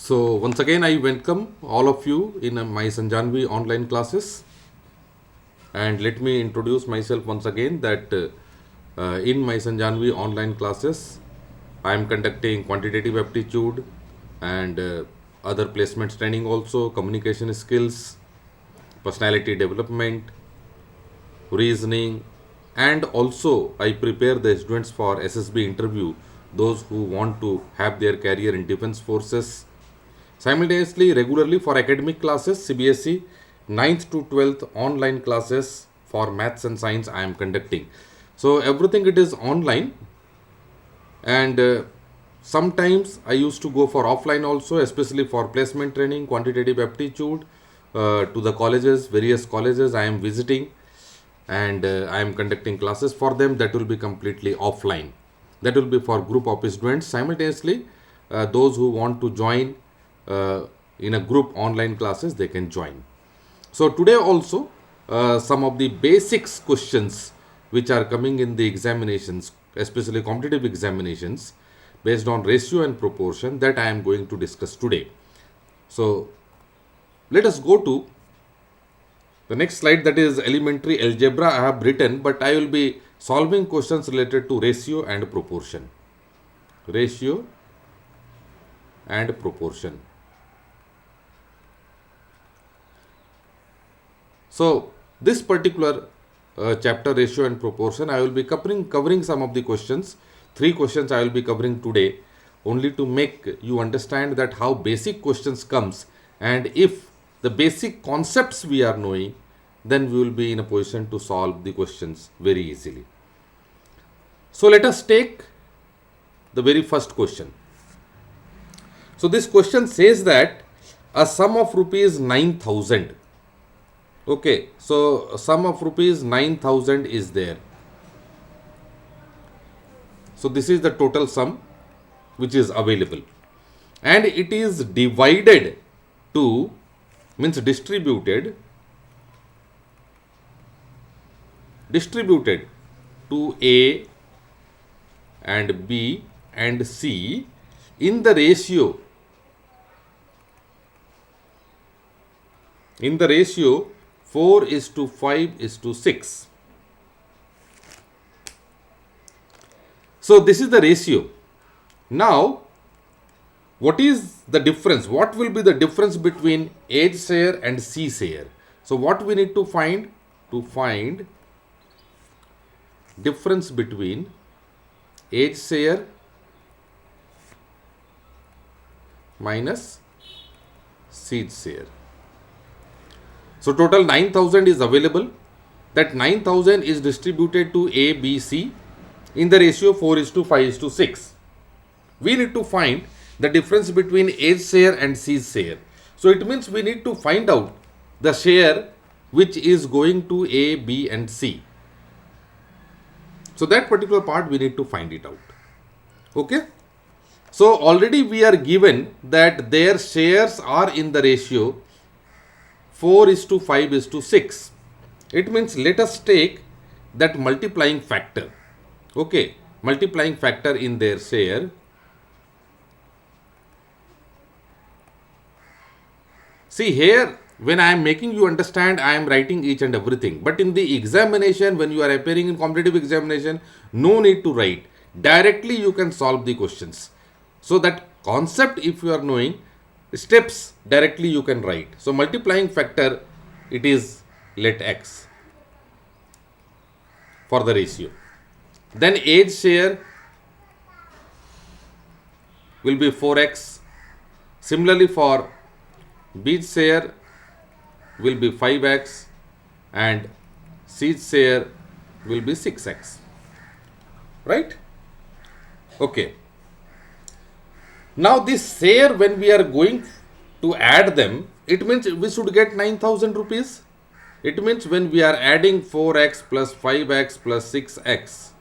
So once again, I welcome all of you in my Sanjanhvi online classes. And let me introduce myself once again that in my Sanjanhvi online classes, I am conducting quantitative aptitude and other placements training also, communication skills, personality development, reasoning, and also I prepare the students for SSB interview, those who want to have their career in defense forces. Simultaneously, regularly for academic classes, CBSE, 9th to 12th online classes for maths and science I am conducting. So everything it is online, and sometimes I used to go for offline also, especially for placement training, quantitative aptitude, to the colleges, various colleges I am visiting, and I am conducting classes for them. That will be completely offline. That will be for group of students. Simultaneously, those who want to join in a group online classes, they can join. So today also, some of the basics questions which are coming in the examinations, especially competitive examinations, based on ratio and proportion, that I am going to discuss today. So let us go to the next slide, that is elementary algebra I have written, but I will be solving questions related to ratio and proportion. Ratio and proportion. So this particular chapter, ratio and proportion, I will be covering some of the questions. 3 questions I will be covering today, only to make you understand that how basic questions comes, and if the basic concepts we are knowing, then we will be in a position to solve the questions very easily. So let us take the very first question. So this question says that a sum of rupees 9,000. Okay, so sum of rupees 9,000 is there. So this is the total sum which is available, and it is divided to, means distributed to A and B and C in the ratio 4:5:6. So this is the ratio. Now, what is the difference? What will be the difference between H share and C share? So what we need to find? To find difference between H share minus C share. So total 9,000 is available. That 9,000 is distributed to A, B, C in the ratio 4:5:6. We need to find the difference between A's share and C's share. So it means we need to find out the share which is going to A, B and C. So that particular part we need to find it out. Okay. So already we are given that their shares are in the ratio 4:5:6. It means let us take that multiplying factor. Okay, multiplying factor in their share. See here, when I am making you understand, I am writing each and everything. But in the examination, when you are appearing in competitive examination, no need to write. Directly you can solve the questions. So that concept, if you are knowing, steps directly you can write. So multiplying factor, it is let X for the ratio. Then age share will be 4x. Similarly for B's share will be 5x and C's share will be 6x. Right? Okay. Now this share, when we are going to add them, it means we should get 9,000 rupees. It means when we are adding 4x plus 5x plus 6x,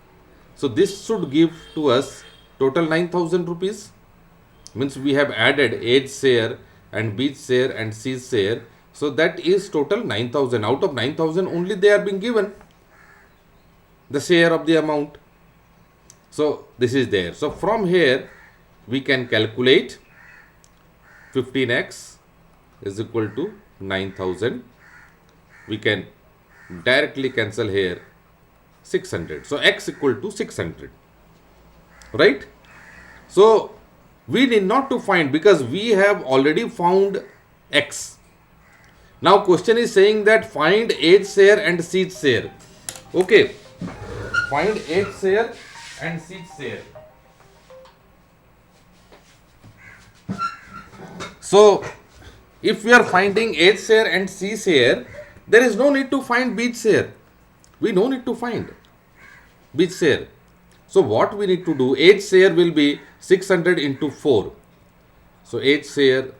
so this should give to us total 9,000 rupees. Means we have added A's share and B's share and C's share. So that is total 9,000. Out of 9,000 only they are being given the share of the amount. So this is there. So from here we can calculate 15x is equal to 9000. We can directly cancel here 600. So x equal to 600, right? So we need not to find because we have already found x. Now question is saying that find eighth share and sixth share. Okay, find eighth share and sixth share. So if we are finding eighth share and sixth share, there is no need to find big share. We no need to find big share. So what we need to do, eighth share will be 600 into 4. So eighth share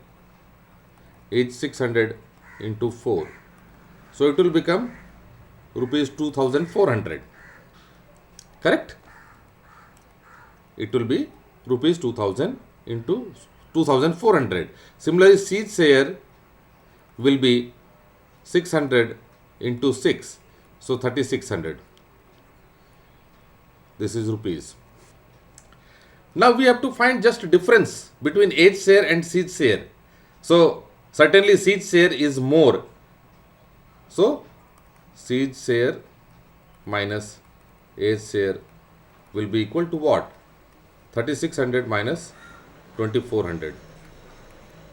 is 600 into 4. So it will become rupees 2400. Correct? It will be rupees 2000 into 2400. Similarly, sixth share will be 600 into 6. So 3600. This is rupees. Now we have to find just difference between eighth share and sixth share. So certainly sixth share is more. So sixth share minus eighth share will be equal to what? 3600 minus 2400.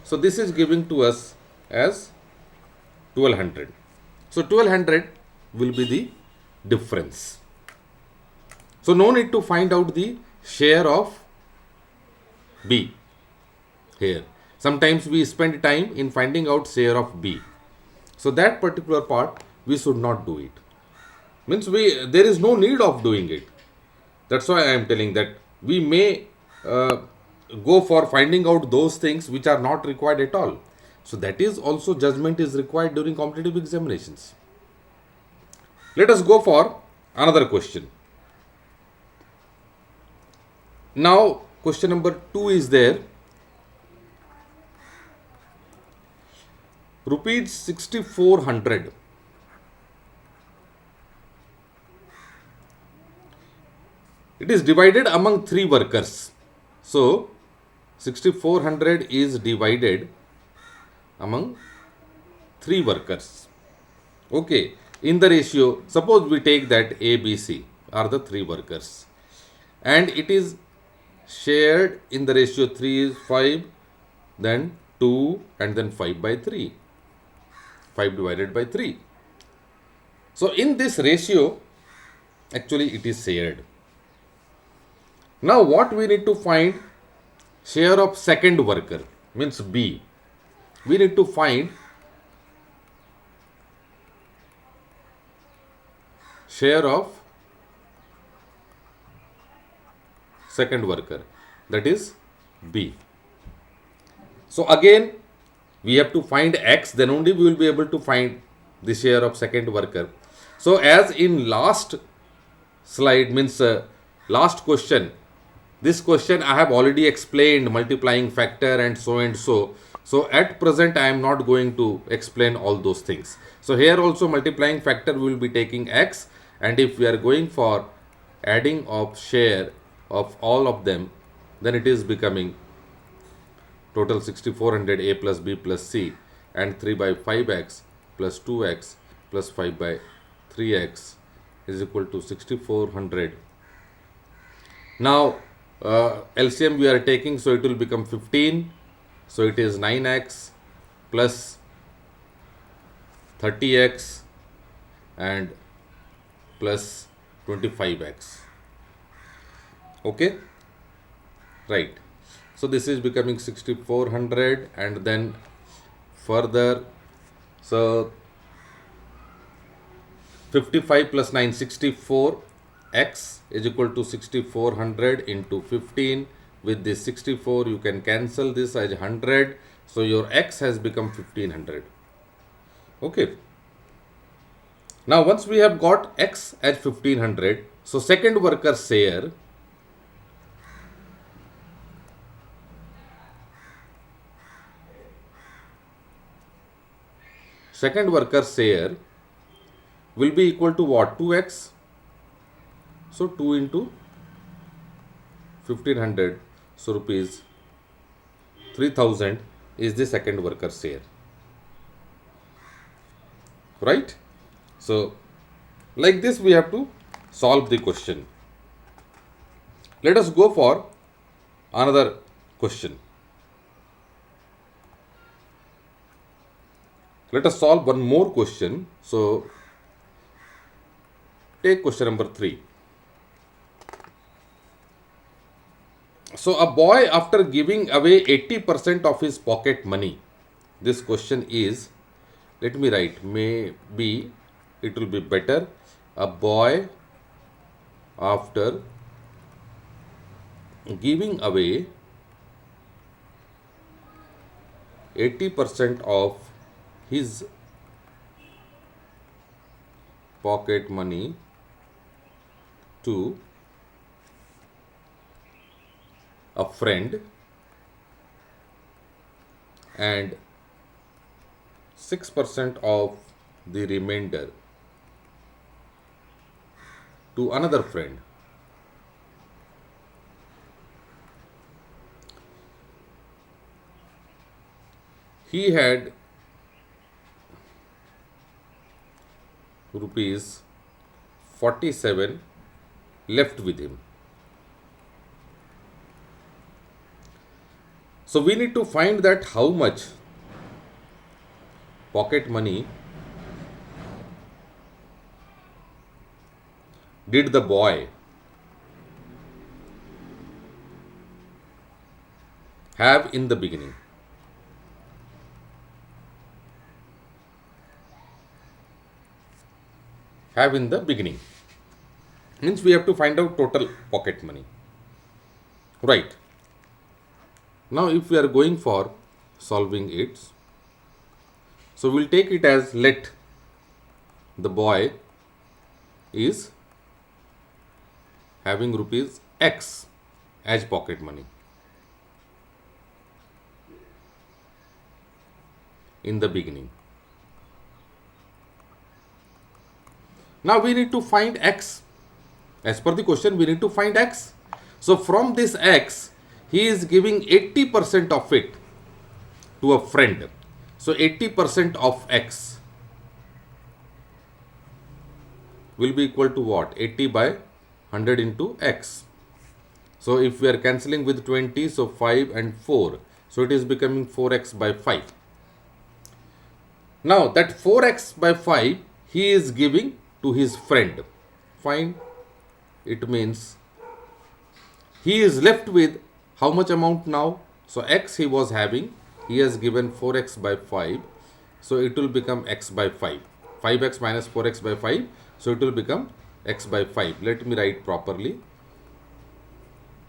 So this is giving to us as 1200. So 1200 will be the difference. So no need to find out the share of B here. Sometimes we spend time in finding out share of B. So that particular part we should not do it. Means there is no need of doing it. That's why I am telling that we may go for finding out those things which are not required at all. So that is also judgment is required during competitive examinations. Let us go for another question. Now question number 2 is there. Rupees 6400. It is divided among 3 workers. So 6400 is divided among 3 workers. Okay. In the ratio, suppose we take that A, B, C are the 3 workers. And it is shared in the ratio 3 is 5, then 2 and then 5 by 3. 5 divided by 3. So in this ratio, actually it is shared. Now what we need to find? Share of second worker means B. We need to find share of second worker, that is B. So again we have to find X, then only we will be able to find the share of second worker. So as in last slide means last question, this question I have already explained multiplying factor and so and so. So at present I am not going to explain all those things. So here also multiplying factor we will be taking X, and if we are going for adding of share of all of them, then it is becoming total 6400 A plus B plus C, and 3 by 5x plus 2x plus 5 by 3x is equal to 6400. Now LCM we are taking, so it will become 15. So it is 9x plus 30x and plus 25x. Okay, right. So this is becoming 6400, and then further, so 55 plus 9, 64. X is equal to 6400 into 15. With this 64 you can cancel this as 100. So your X has become 1500. Okay. Now once we have got X as 1500, so second worker share will be equal to what? 2x. So 2 into 1500, so rupees 3000 is the second worker's share. Right? So, like this we have to solve the question. Let us go for another question. Let us solve one more question. So, take question number 3. So, a boy, after giving away 80% of his pocket money, this question is, let me write, maybe it will be better. A boy, after giving away 80% of his pocket money to a friend and 6% of the remainder to another friend. He had rupees 47 left with him. So we need to find that how much pocket money did the boy have in the beginning. Have in the beginning means we have to find out total pocket money. Right. Now if we are going for solving it, so we'll take it as, let the boy is having rupees X as pocket money in the beginning. Now we need to find X. As per the question, we need to find X. So from this X, he is giving 80% of it to a friend. So 80% of X will be equal to what? 80 by 100 into X. So if we are cancelling with 20, so 5 and 4. So it is becoming 4x by 5. Now that 4x by 5 he is giving to his friend. Fine. It means he is left with how much amount now? So x he was having, he has given 4x by 5. So it will become x by 5. 5x minus 4x by 5. So it will become x by 5. Let me write properly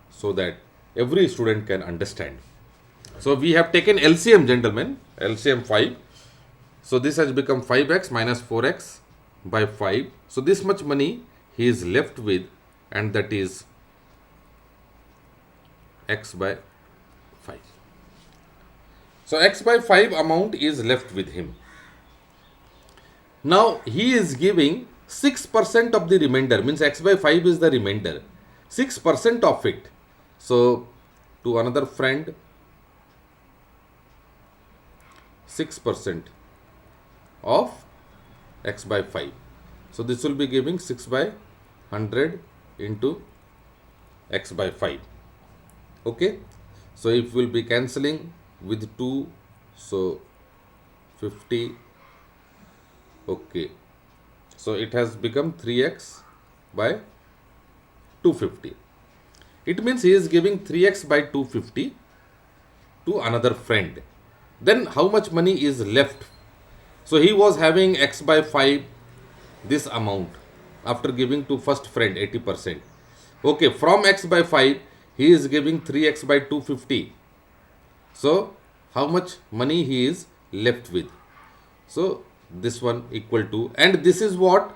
so that every student can understand. So we have taken LCM, gentlemen, LCM 5. So this has become 5x minus 4x by 5. So this much money he is left with, and that is x by 5. So x by 5 amount is left with him. Now he is giving 6% of the remainder, means x by 5 is the remainder, 6% of it. So to another friend, 6% of x by 5. So this will be giving 6 by 100 into x by 5. Okay. So if we will be cancelling with 2, so 50. Okay. So it has become 3x by 250. It means he is giving 3x by 250 to another friend. Then how much money is left? So he was having x by 5, this amount, after giving to first friend 80%. Okay, from x by 5, he is giving 3x by 250. So how much money he is left with? So this one equal to, and this is what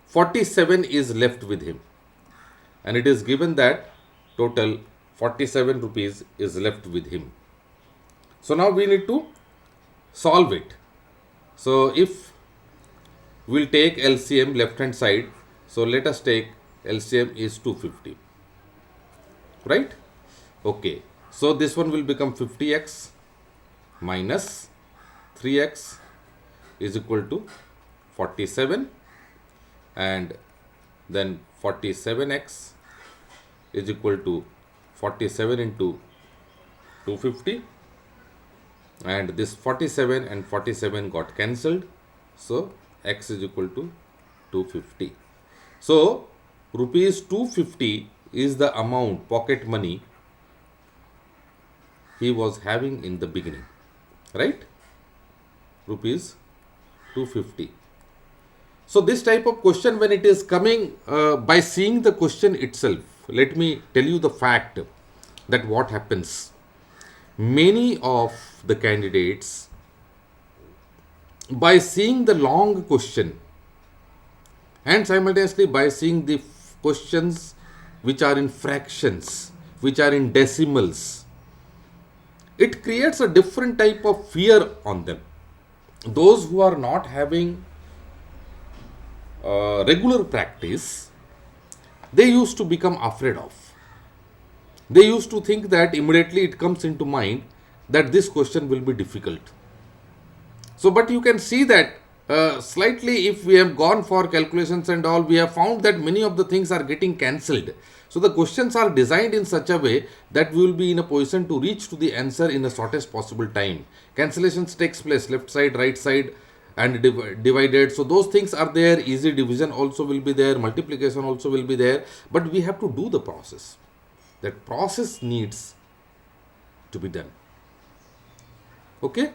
47 is left with him. And it is given that total 47 rupees is left with him. So now we need to solve it. So if we'll take LCM left hand side, so let us take LCM is 250, right? Okay, so this one will become 50x minus 3x is equal to 47, and then 47x is equal to 47 into 250, and this 47 and 47 got cancelled, so x is equal to 250. So rupees 250 is the amount, pocket money, he was having in the beginning, right? Rupees 250. So this type of question, when it is coming, by seeing the question itself, let me tell you the fact that what happens. Many of the candidates, by seeing the long question and simultaneously by seeing the questions which are in fractions, which are in decimals, it creates a different type of fear on them. Those who are not having regular practice, they used to become afraid of. They used to think that immediately it comes into mind that this question will be difficult. So, but you can see that slightly, if we have gone for calculations and all, we have found that many of the things are getting cancelled. So the questions are designed in such a way that we will be in a position to reach to the answer in the shortest possible time. Cancellations takes place left side, right side, and divided. So those things are there. Easy division also will be there. Multiplication also will be there. But we have to do the process. That process needs to be done. Okay.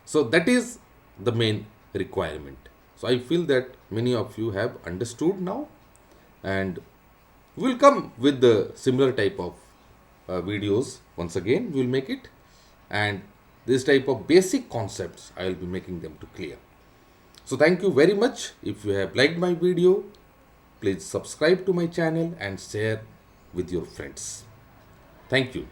So that is the main requirement. So I feel that many of you have understood now, and we'll come with the similar type of videos. Once again, we'll make it, and this type of basic concepts I will be making them to clear. So thank you very much. If you have liked my video, please subscribe to my channel and share with your friends. Thank you.